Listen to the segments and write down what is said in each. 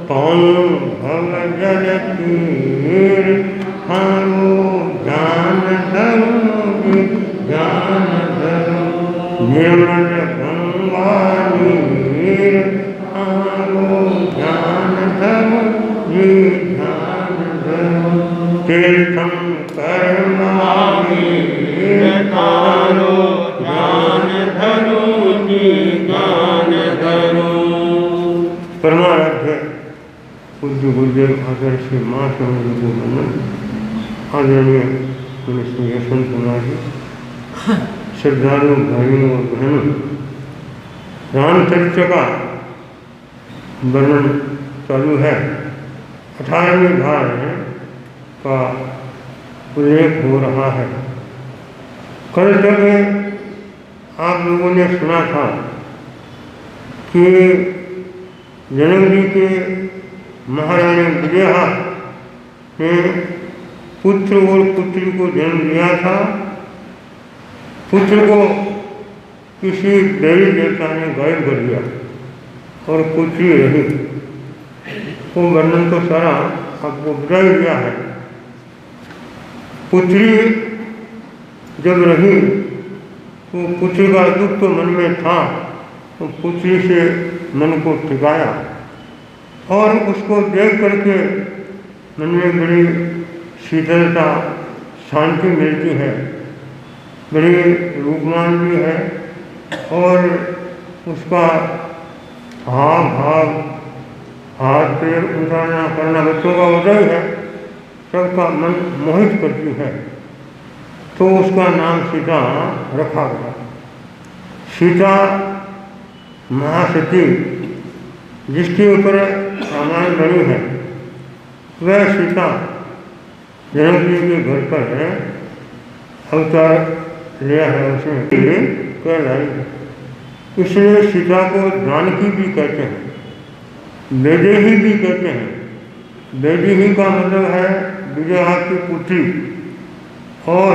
पाऊँ भव जल तीर हारो ज्ञान धरूँ ज्ञान धरूँ निर्मल गंगा नीर हारो ज्ञान धरूँ ध्यान धरूँ तीर्थम कर्मामि तारो ज्ञान धरूँ ज्ञान धरूँ। परमाराध्य पूज्य गुरुदेव आदर्श श्री माँ स्वामी जी वंदन आदरणीय श्री यशवंत कुमार जी, श्रद्धालु भाइयों और बहनों, रामचरित्र का वर्णन चालू है। 18वें भाग का उल्लेख हो रहा है। कल जब आप लोगों ने सुना था कि जनक जी के महारानी विजया ने पुत्र और पुत्री को जन्म दिया था। पुत्र को किसी देवी देवता ने गायब कर दिया और पुत्री रही। वो वर्णन तो सारा आपको बता ही दिया है। पुत्री जब रही तो पुत्री का दुख तो मन में था, तो पुत्री से मन को टिकाया और उसको देख करके मन में बड़ी शीतलता शांति मिलती है, बड़ी रूपमान भी है और उसका हाव भाव हाथ पैर उठाना करना बच्चों का होता ही है, सबका मन मोहित करती है। तो उसका नाम सीता रखा गया। सीता महासती जिसके ऊपर रामायण बनी है, वह सीता जनक जी के घर पर अवतार लिया है, उसने कहलाई। इसलिए सीता को जानकी भी कहते हैं, वैदेही भी कहते हैं। वैदेही का मतलब है विजया की पुत्री और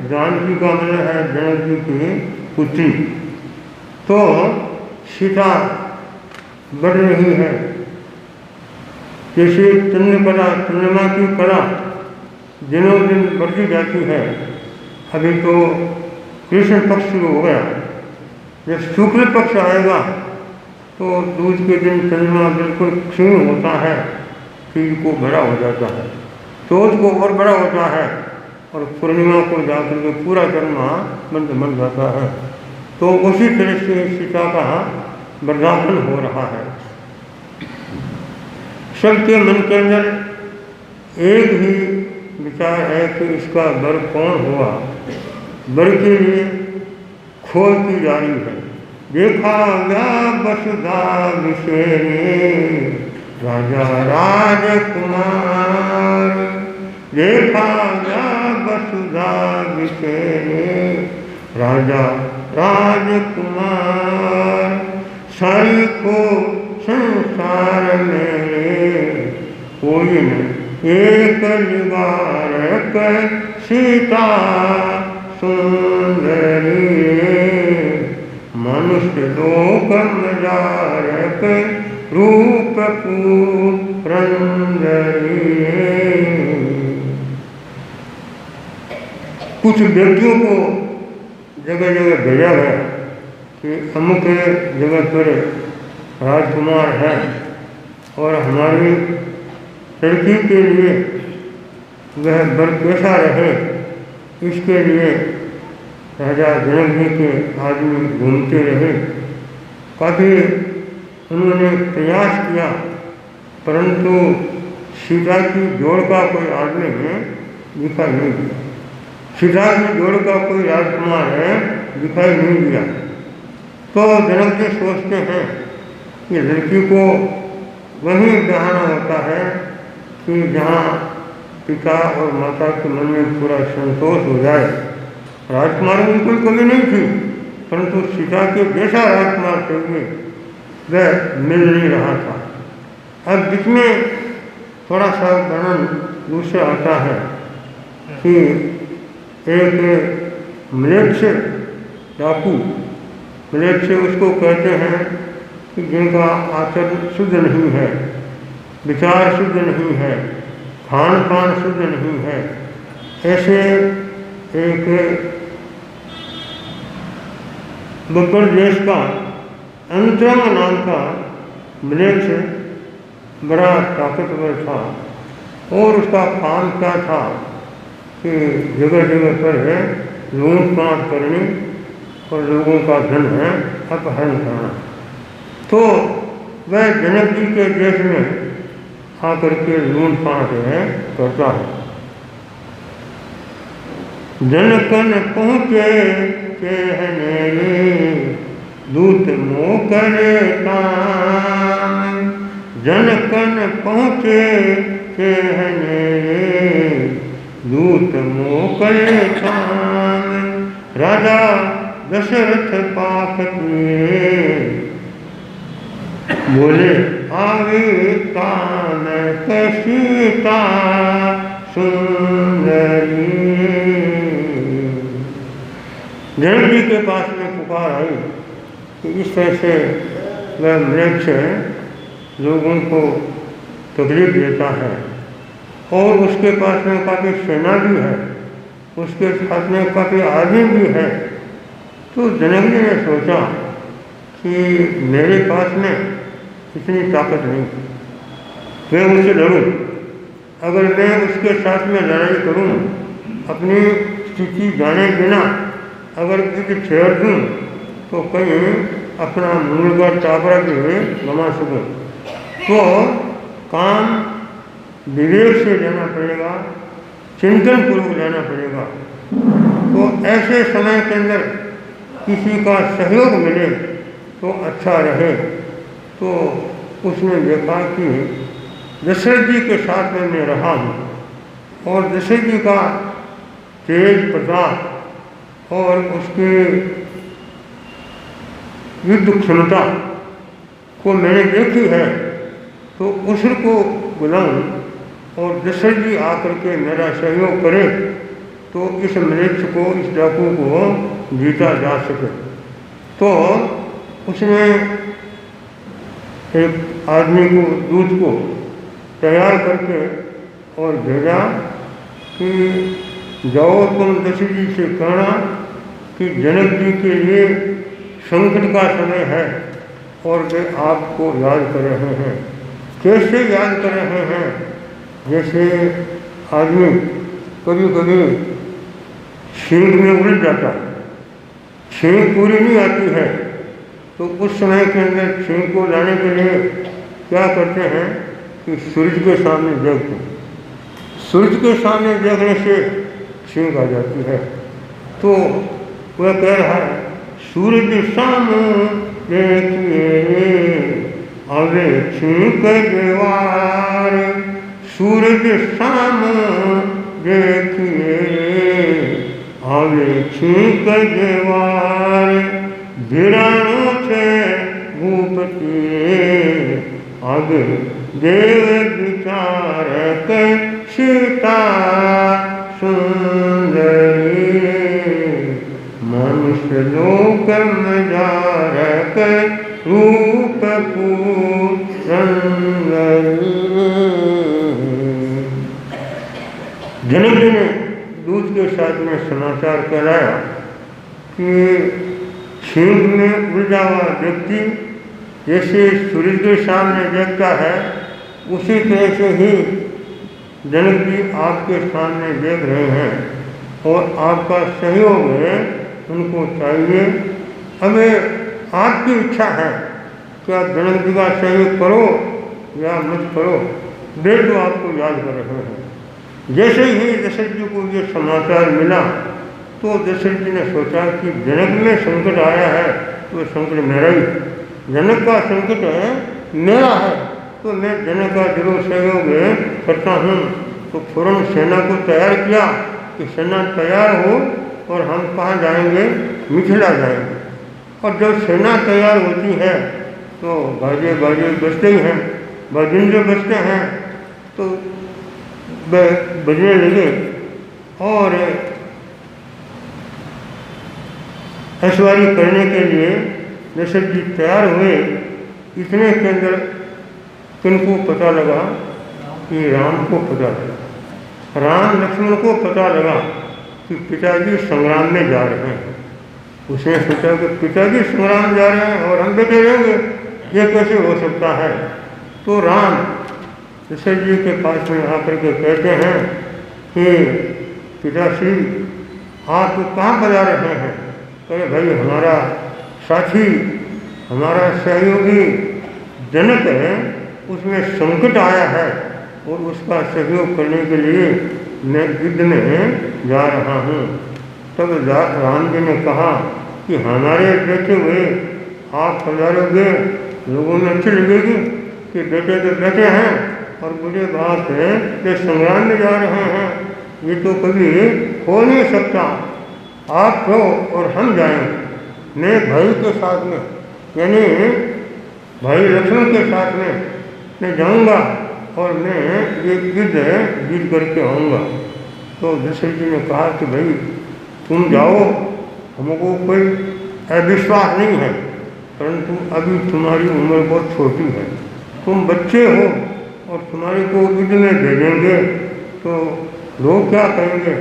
जानकी का मतलब है जनक जी की पुत्री। तो सीता बढ़ रही है, जैसे चंद्रमा की कला दिनों दिन बढ़ती जाती है। अभी तो कृष्ण पक्ष शुरू हो गया, जब शुक्ल पक्ष आएगा तो दूज के दिन चंद्रमा बिल्कुल क्षीण होता है, तीज को बड़ा हो जाता है, चौथ को और बड़ा होता है और पूर्णिमा को जाकर के पूरा चंद्रमा बन जाता है। तो उसी तरह से सीता का वर्धापन हो रहा है। सबके मन के अंदर एक ही विचार है कि इसका वर कौन हुआ। वर के लिए खोज की जा रही है। देखा गया वसुधा विषय राजा राजकुमार, देखा गया वसुधा विषय राजा राजकुमार। सारी को संसार में कोई न एक निवारक सीता सुंदरी, मनुष्य लोक मजारक रूप पुरंदरी। कुछ व्यक्तियों को जगह जगह भेजा गया कि अमुक जगह पर राजकुमार है और हमारी लड़की के लिए वह वर कैसा रहे, इसके लिए राजा जनक जी के आदमी घूमते रहे। काफ़ी उन्होंने प्रयास किया, परंतु सीता की जोड़ का कोई आदमी दिखाई नहीं दिया। सीता की जोड़ का कोई राजकुमार दिखाई नहीं दिया। तो जनक जी सोचते हैं कि लड़की को वहीं बहाना होता है कि जहाँ पिता और माता के मन में पूरा संतोष हो जाए। राजकुमार में कोई कमी नहीं थी, परंतु सीता के जैसा राजकुमार चाहिए वह मिल नहीं रहा था। अब बीच में थोड़ा सा वर्णन दूसरा आता है कि एक म्लेच्छ डाकू, म्लेच्छ उसको कहते हैं कि जिनका आचरण शुद्ध नहीं है, विचार शुद्ध नहीं है, खान पान शुद्ध नहीं है। ऐसे एक बब्बर देश का अंतरंग नाम का मृक्ष बड़ा ताकतवर था और उसका काम क्या था कि जगह जगह पर है लूट पाट करनी और लोगों का धन है अपहरण करना। तो वह जनक जी के देश में आकर के लूट पाट है करता है। जनकन पहुँचे कहने दूत मोकर काम, जनकन पहुँचे कहने दूत मोकर काम, राजा दशरथ पापती बोले आवे तान सीता सुंदरी। जनक जी के पास में पुकार आई कि इस तरह से वह मृक्ष लोगों को तकलीफ देता है और उसके पास में काफ़ी सेना भी है, उसके साथ में काफ़ी आदमी भी है। तो जनक जी ने सोचा कि मेरे पास में इतनी ताकत नहीं, मैं उससे लड़ूं। अगर मैं उसके साथ में लड़ाई करूं, अपनी स्थिति जाने बिना अगर युद्ध छेड़ दूँ तो कहीं अपना मूल का टापरा भी गंवा सकूँ। तो काम विवेक से लेना पड़ेगा, चिंतन पूर्वक लेना पड़ेगा। तो ऐसे समय के अंदर किसी का सहयोग मिले तो अच्छा रहे। तो उसने देखा कि दशरथ जी के साथ में मैं रहा हूँ और दशरथ जी का तेज प्रताप और उसके युद्ध क्षमता को मैंने देखी है, तो उसको बुलाऊं और दशरथ जी आकर के मेरा सहयोग करे तो इस मृक्ष को, इस डाकू को जीता जा सके। तो उसने एक आदमी को, दूत को तैयार करके और भेजा कि जाओ तुम दशरथ जी से कहना कि जनक जी के लिए संकट का समय है और वे आपको याद कर रहे हैं। कैसे याद कर रहे हैं? जैसे आदमी कभी कभी छींक में उलझ जाता है, छींक पूरी नहीं आती है, तो उस समय के अंदर छींक को लाने के लिए क्या करते हैं कि सूरज के सामने देखते हैं। सूरज के सामने देखने से छींक आ जाती है। तो वह कह रहा है सूरज सामने देखिए अवे छींक दीवार, सूरज सामने देखिए अवे छींक दीवार, भिड़ानों से भूपति अगे देव विचार के सीता सुंदरी, मनुष्य लोक मजार के रूप जनक जी ने दूत के साथ में समाचार कराया कि छींक में उलझा हुआ व्यक्ति जैसे सूर्य के सामने देखता है, उसी तरह से ही जनक जी आपके सामने देख रहे हैं और आपका सहयोग है, उनको चाहिए। हमें आपकी इच्छा है कि आप जनक जी का सहयोग करो या मत करो, वे तो आपको याद कर रहे हैं। जैसे ही दशरथ जी को ये समाचार मिला तो दशरथ जी ने सोचा कि जनक में संकट आया है तो संकट मेरा ही, जनक का संकट है मेरा है, तो मैं जनक का जरूर सहयोग करता हूँ। तो फौरन सेना को तैयार किया कि सेना तैयार हो और हम कहाँ जाएंगे, मिथिला जाएंगे। और जब सेना तैयार होती है तो बाजे बाजे बजते ही हैं, बाजिंदे बजते हैं, तो बजने लगे और ऐश्वर्य करने के लिए दशरथ जी तैयार हुए। इतने के अंदर किनको पता लगा कि राम को पता लगा, राम लक्ष्मण को पता लगा कि पिताजी संग्राम में जा रहे हैं। उसने सोचा कि पिताजी संग्राम जा रहे हैं और हम बैठे रहेंगे, ये कैसे हो सकता है। तो राम दशरथ जी के पास में आकर के कहते हैं कि पिताश्री आप कहाँ बजा रहे हैं। कहे भाई हमारा साथी, हमारा सहयोगी जनक है, उसमें संकट आया है और उसका सहयोग करने के लिए मैं युद्ध में जा रहा हूँ। तब राम जी ने कहा कि हमारे बैठे हुए आप पधारोगे, लोगों में अच्छी लगेगी कि बेटे तो बैठे हैं और बुढ़े बाप हैं ये संग्राम में जा रहे हैं, ये तो कभी हो नहीं सकता। आप हो और हम जाएंगे, मैं भाई के साथ में, यानी भाई लक्ष्मण के साथ में मैं जाऊंगा और मैं ये युद्ध जीत करके आऊँगा। तो दशरथ जी ने कहा कि भाई तुम जाओ, हमको कोई अविश्वास नहीं है, परंतु अभी तुम्हारी उम्र बहुत छोटी है, तुम बच्चे हो और तुम्हारे को युद्ध में भेजेंगे तो लोग क्या कहेंगे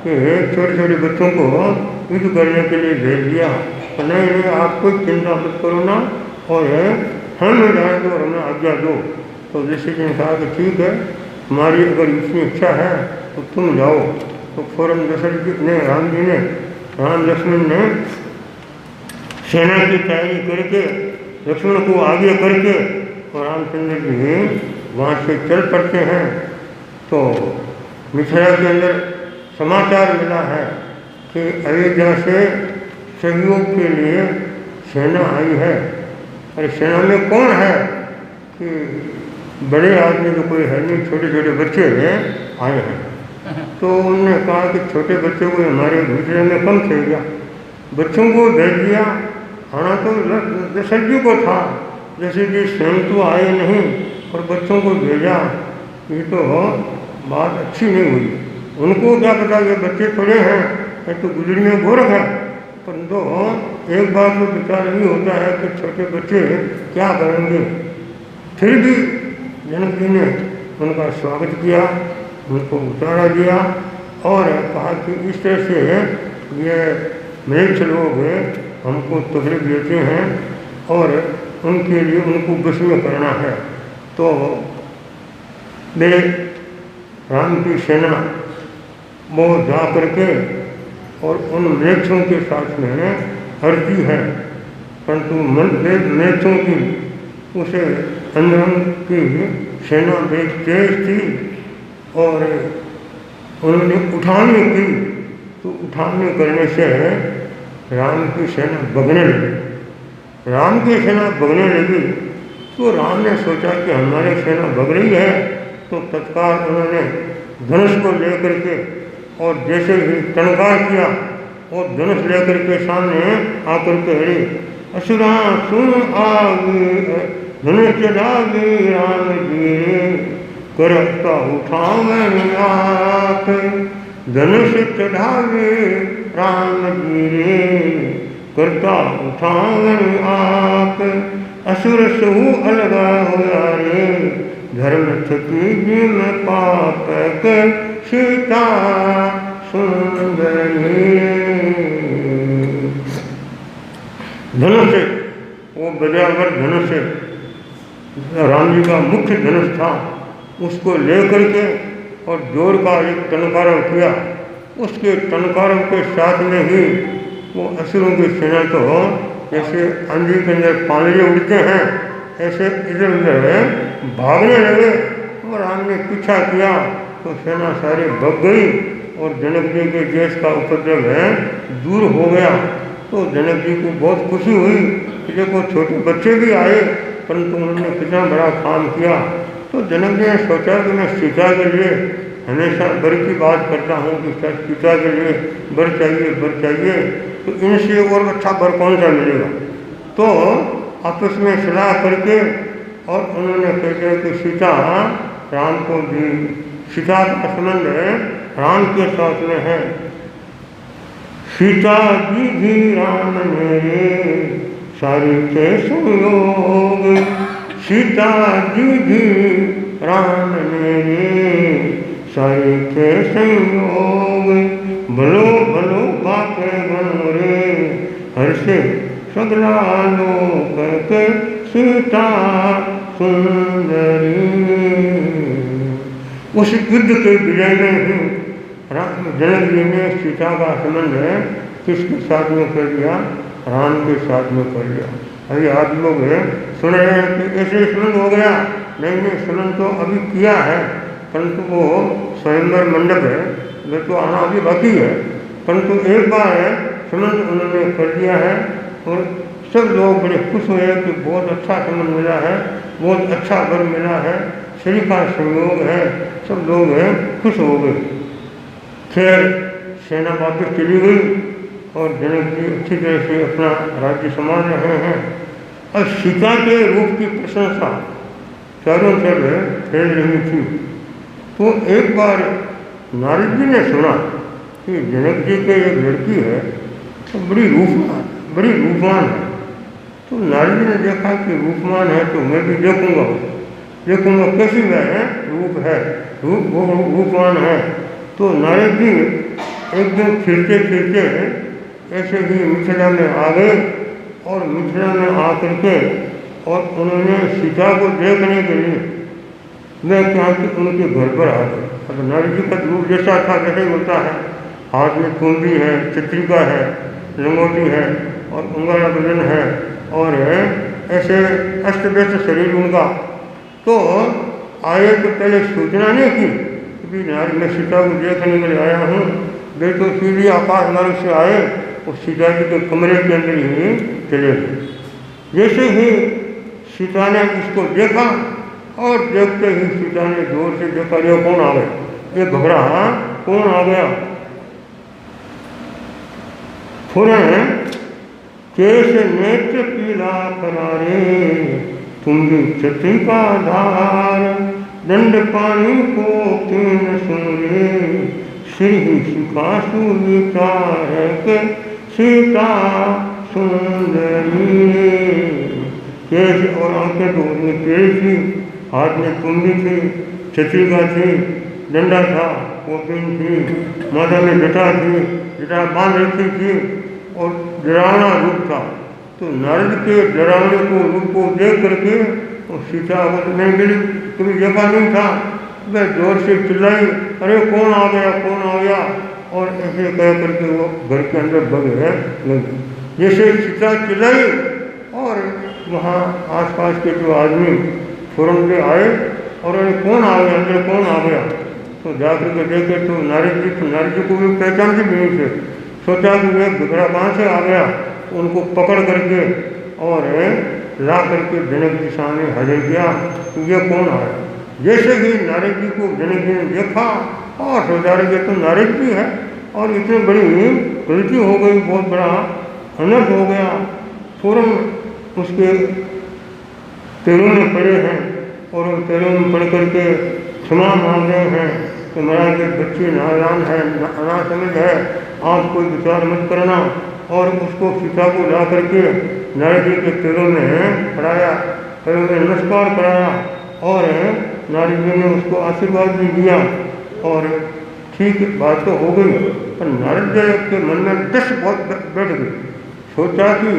कि छोटे छोटे बच्चों को युद्ध करने के लिए भेज दिया। तो नहीं, आप कोई चिंता मत करो ना, और हम जाए तो हमें आज्ञा दो। तो दशरथ जी ने कहा कि ठीक है, तुम्हारी अगर इतनी इच्छा है तो तुम जाओ। तो फौरन दशरथ जी ने, राम जी ने, राम लक्ष्मण ने सेना की तैयारी करके लक्ष्मण को आगे करके और रामचंद्र जी वहाँ से चल पड़ते हैं। तो मिथिला के अंदर समाचार मिला है कि अयोध्या से सहयोग के लिए सेना आई है। अरे सेना में कौन है कि बड़े आदमी तो कोई है नहीं, छोटे छोटे बच्चे आए हैं। तो उन्होंने कहा कि छोटे बच्चों को हमारे मिथिला में कम थे क्या, बच्चों को भेज दिया। आना तो दशरथ जी को था, दशरथ जी स्वयं तो आए नहीं और बच्चों को भेजा, ये तो बात अच्छी नहीं हुई। उनको क्या पता कि बच्चे पड़े हैं, ये तो गुजरी में गोरख है, परंतु एक बार तो विचार नहीं होता है कि छोटे बच्चे क्या करेंगे। फिर भी जनक जी ने उनका स्वागत किया, उनको उतारा दिया और कहा कि इस तरह से ये म्लेच्छ लोग हमको तकलीफ देते हैं और उनके लिए उनको वश में करना है। तो वे राम की सेना वो जा करके और उन म्लेच्छों के साथ में हरती है, परंतु म्लेच्छों की उसे अंदर की सेना भी तेज थी और उन्होंने उठाने की, तो उठाने करने से राम की सेना भगने लगी। राम की सेना भगने लगी तो राम ने सोचा कि हमारी सेना भग रही है, तो तत्काल उन्होंने धनुष को लेकर के और जैसे ही टंकार किया और धनुष लेकर के सामने आकर के हरे असुरा सुन आगे धनुष चढ़ावे राम जी करता उठावे आप, धनुष चढ़ावे राम जी करता उठावे आप, असुर सहु अलगा होया रे धर्म थकी जी में पाप के सीता सुंदर। धनुष वो बजावर धनुष राम जी का मुख्य धनुष था, उसको लेकर के और जोर का एक टनकारव किया। उसके टनकारव के साथ में ही वो असुरों की सेना तो जैसे आंधी के अंदर पांजरे उड़ते हैं ऐसे इधर उधर भागने लगे और राम ने पीछा किया तो सेना सारी भग गई और जनक जी के देश का उपद्रव दूर हो गया। तो जनक जी को बहुत खुशी हुई कि देखो छोटे बच्चे भी आए परंतु उन्होंने कितना बड़ा काम किया। तो जनक जी ने सोचा कि मैं सीता के लिए हमेशा बर की बात करता हूँ कि सीता के लिए बर चाहिए, तो इनसे और अच्छा बर कौन सा मिलेगा। तो आपस में सलाह करके और उन्होंने कहा कि सीता राम को दी। सीता का संबंध राम के साथ में है। सीता जी भी राम मेरे सारी के संयोग, सीता जी भी राम मेरे सारे थे संयोग भलो भलो बाके गणोरे हर से सगला लोक के सीता सुंदरी। उस युद्ध के विजय में ही जनक जी ने सीता का संबंध किसके साथ में कर दिया? राम के साथ में कर लिया। अभी आप लोग सुन रहे हैं कि ऐसे संबंध हो गया, नहीं नहीं, संबंध तो अभी किया है, परंतु वो स्वयंवर मंडप है, वे तो आना अभी बाकी है, परंतु एक बार संबंध उन्होंने कर दिया है और सब लोग बड़े खुश हुए कि बहुत अच्छा संबंध मिला है, बहुत अच्छा वर मिला है, श्री का संयोग है, सब लोग खुश हो गए। खैर सेना वापस चली गई और जनक जी अच्छी तरह से अपना राज्य संभाल रहे हैं। और सीता के रूप की प्रशंसा चारों तरफ फैल रही थी। तो एक बार नारद जी ने सुना कि जनक जी के एक लड़की है तो बड़ी रूपवान है। तो नारद जी ने देखा कि रूपवान है तो मैं भी देखूंगा कैसी वह रूप है, रूपवान है। तो नारद जी एक दिन फिरते फिरते ऐसे ही मिथिला में आ गए और मिथिला में आकर के और उन्होंने सीता को देखने के लिए वे क्या कि उनके घर पर आ गए। अब नारद जी का रूप जैसा था वैसे होता है, हाथ में कुंभी है, चित्रिका है, लंगोटी है और उंगला बदन है और ऐसे अस्त व्यस्त शरीर उनका। तो आए तो पहले सूचना नहीं की कि नारद मैं सीता को देखने के लिए आया हूँ। वे तो सीधी आकाश मार्ग से आए और सीता जी के कमरे के अंदर ही चले गए। जैसे ही सीता ने इसको देखा और देखते ही सीता ने जोर से देखा, ये कौन आ गया, ये घबरा कौन आ गया। फुरें कैसे नेत्र पीला करारे तुम भी छत्री का धार दंड पानी को तीन सूर्य श्री सुखासु विचार के सीता सुंदरी। केश और आंखें तो उनमें तेज थी, हाथ में कुंभी थी, छत्रिका थी, डंडा था, कोपिन थी, माथा में जटा थी, जटा बांध रखी थी और डरावना रूप था। तो नारद के डरावने को रूप को देख करके और सीता को नहीं मिली, कभी देखा नहीं था, वह जोर से चिल्लाई, अरे कौन आ गया। और ऐसे कह करके वो घर के अंदर भग गए। जैसे सीता चिल्लाई और वहाँ आसपास के जो आदमी फौरन से आए और अरे कौन आ गया, अंदर कौन आ गया। तो जाकर के देखे तो नारद जी को भी पहचान भी नहीं थे। सोचा कि वे घबरा कहाँ से आ गया, उनको पकड़ करके और ला करके जनक जी सामने हाजिर किया कि ये कौन आया। जैसे ही नारद जी को जनक जी ने देखा और सोचा रहे तो नारद जी है और इतनी बड़ी गलती हो गई, बहुत बड़ा अनर्थ हो गया। फौरन उसके पैरों में पड़े हैं और उन पैरों में पड़ करके क्षमा मांग रहे हैं कि महाराज के बच्चे नादान है, अनासमझ है, आप कोई विचार मत करना। और उसको सीता को ला करके नारद जी के पैरों में पड़ाया, पैरों में नमस्कार कराया और नारद जी ने उसको आशीर्वाद भी दिया और ठीक बात तो हो गई। पर नारद जी के मन में दस बहुत बैठ गई। सोचा कि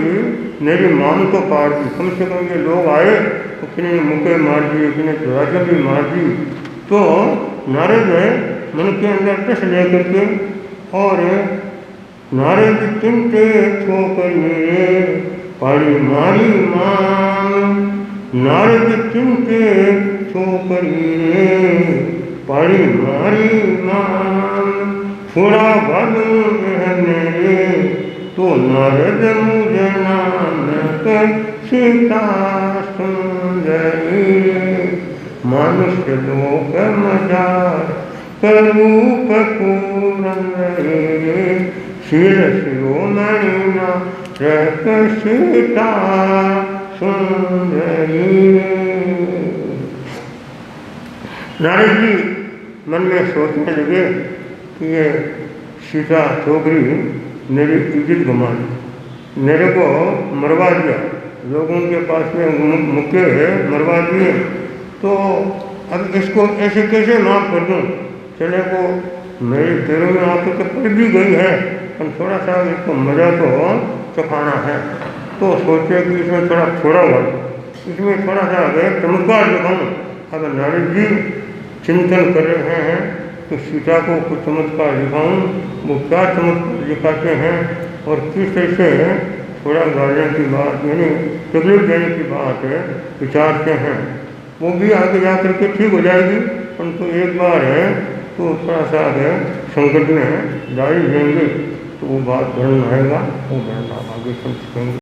मेरी मांग तो पार दी, कम से कम ये लोग आए तो किन्हीं मुक्के मार दिए, किन्हीं राजा भी मार दी। तो नारद मन के अंदर दस ले करके और नारद चिंते छोकरिए पाड़ी मारी मांग, नारद चिंते छोकरिए पाड़ी मारी मांग, थोड़ा बालू मेरे तो नारद मुझे नाम कर सीता सुंदरी। मनुष्य लोक मजार करूप पूरन रे शिर शिरोमणि न रख सीता सुंदरी। नारद जी मन में सोचने लगे कि ये सीता छोकरी मेरी इज्जत घुमा दी, मेरे को मरवा दिया, लोगों के पास में मुक्के है, मरवा दिए, तो अब इसको ऐसे कैसे माफ़ कर दूँ? चले को मेरे पैरों में आके तो पड़ भी गई है, पर थोड़ा सा इसको मज़ा तो चखाना है। तो सोचे कि इसमें थोड़ा छोड़ा हुआ, इसमें थोड़ा सा अगर चमत्कार दिखाऊँ। अगर नारद जी चिंतन कर रहे हैं तो सीता को कुछ चमत्कार दिखाऊँ, वो क्या चमत्कार दिखाते हैं और किस तरह से थोड़ा गाने की बात यानी तकलीफ देने की बात विचारते हैं, वो भी आगे जा कर के ठीक हो जाएगी। परंतु एक बार है तो थोड़ा सा अगर संकट में डाल देंगे तो वो बात वर्णन आएगा, वो वर्णन आगे चल सकेंगे।